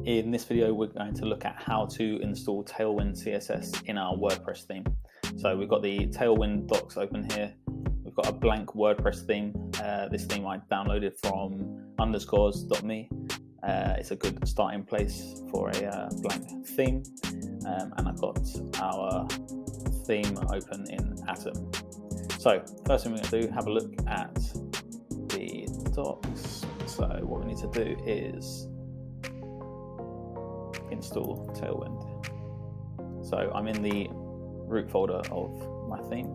In this video, we're going to look at how to install Tailwind CSS in our WordPress theme. So we've got the Tailwind docs open here. We've got a blank WordPress theme. This theme I downloaded from underscores.me. It's a good starting place for a blank theme. And I've got our theme open in Atom. So first thing we're going to do, have a look at the docs. So what we need to do is install Tailwind. So I'm in the root folder of my theme.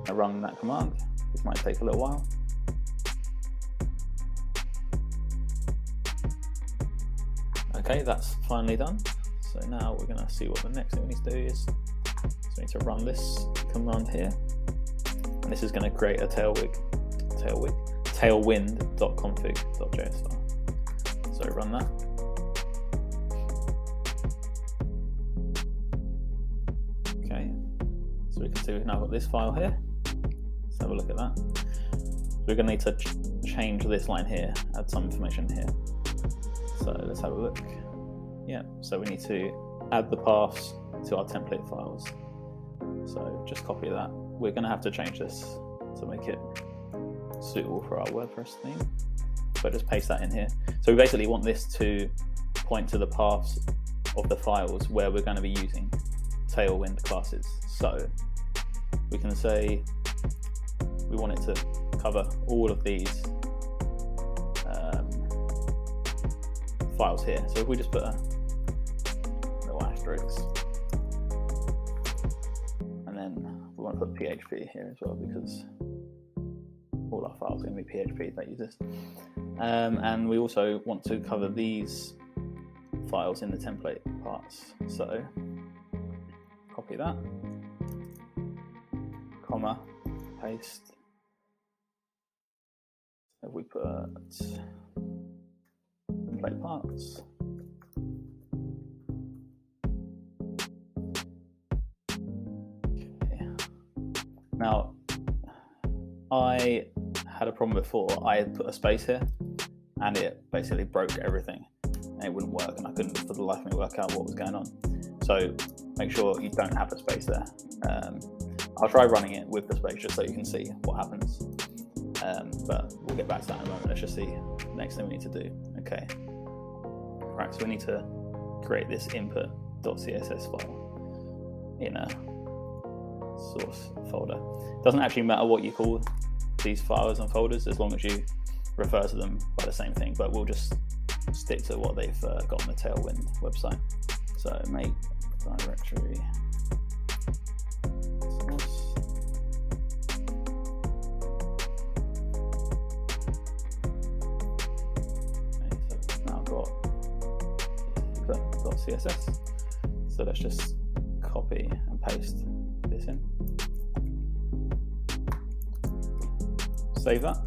I run that command, which might take a little while. Okay, that's finally done. So now we're going to see what the next thing we need to do is. So we need to run this command here, and this is going to create a tailwind.config.js file. So run that. Okay, so we can see we've now got this file here. Let's have a look at that. So we're going to need to change this line here, add some information here. So let's have a look. Yeah, so we need to add the paths to our template files. So just copy that. We're going to have to change this to make it suitable for our WordPress theme. So just paste that in here. So we basically want this to point to the paths of the files where we're going to be using Tailwind classes. So we can say we want it to cover all of these files here. So if we just put a little asterisk, and then we want to put PHP here as well, because all our files are going to be PHP that use this. And we also want to cover these files in the template parts. So copy that, comma, paste. If we put template parts, okay. Now I had a problem before. I had put a space here and it basically broke everything and it wouldn't work, and I couldn't for the life of me work out what was going on. So make sure you don't have a space there. I'll try running it with the space just so you can see what happens. But we'll get back to that in a moment. Let's just see the next thing we need to do. Okay. Right, so we need to create this input.css file in a source folder. It doesn't actually matter what you call these files and folders as long as you refer to them by the same thing, but we'll just stick to what they've got on the Tailwind website. So make directory source. .css. So let's just copy and paste this in. Save that.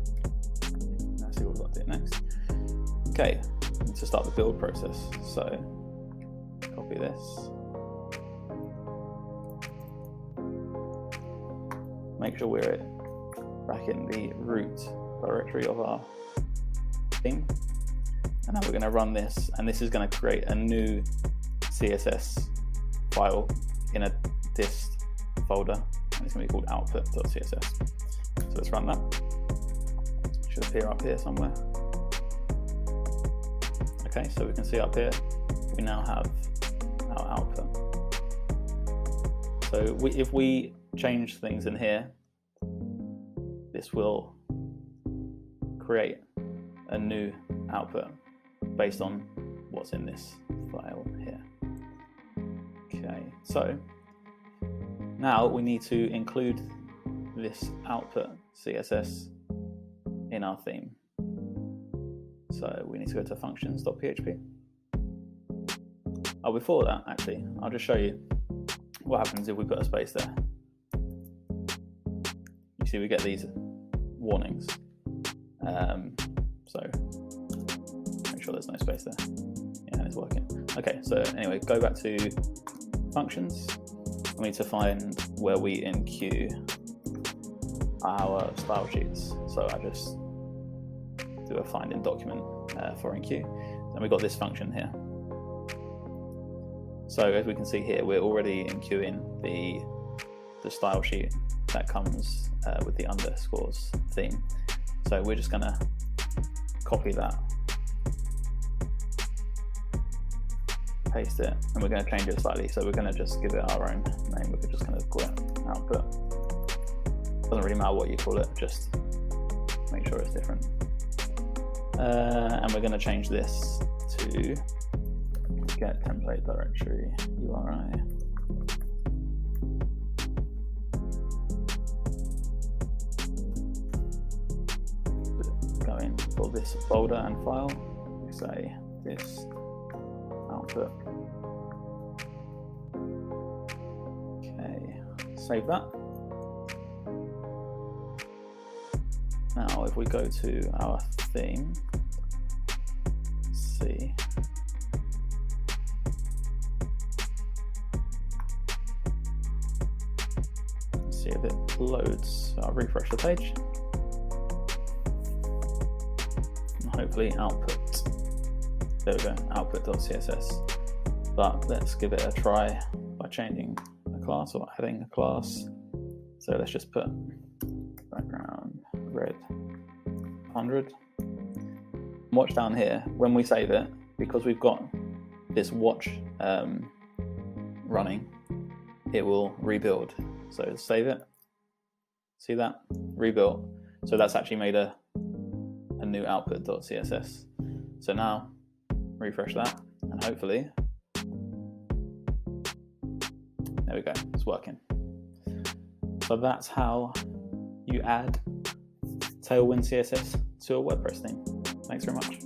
Let's see what we've got to do next. Okay, need to start the build process. So copy this. Make sure we're back in the root directory of our theme. And now we're going to run this, and this is going to create a new CSS file in a dist folder, and it's going to be called output.css. So let's run that. It should appear up here somewhere. Okay, so we can see up here, we now have our output. So if we change things in here, this will create a new output based on what's in this file here. Okay, so now we need to include this output CSS in our theme. So we need to go to functions.php. Oh, before that, actually, I'll just show you what happens if we put a space there. You see we get these warnings. So make sure there's no space there. Yeah, it's working. Okay, so anyway, go back to functions. We need to find where we enqueue our style sheets. So I just do a find in document foreign key. And we've got this function here. So as we can see here, we're already enqueuing the style sheet that comes with the underscores theme. So we're just going to copy that, paste it, and we're going to change it slightly. So we're going to just give it our own name. We're just going to call it output. Doesn't really matter what you call it, just make sure it's different. And we're going to change this to get template directory URI. Going for this folder and file, we say this output. Okay, save that. Now if we go to our theme, see, if it loads. So I'll refresh the page. And hopefully output. There we go, output.css. But let's give it a try by changing a class or adding a class. So let's just put background red 100. Watch down here, when we save it, because we've got this watch running, it will rebuild. So save it, see that, rebuilt. So that's actually made a new output.css. So now refresh that and hopefully, there we go, it's working. So that's how you add Tailwind CSS to a WordPress theme. Thanks very much.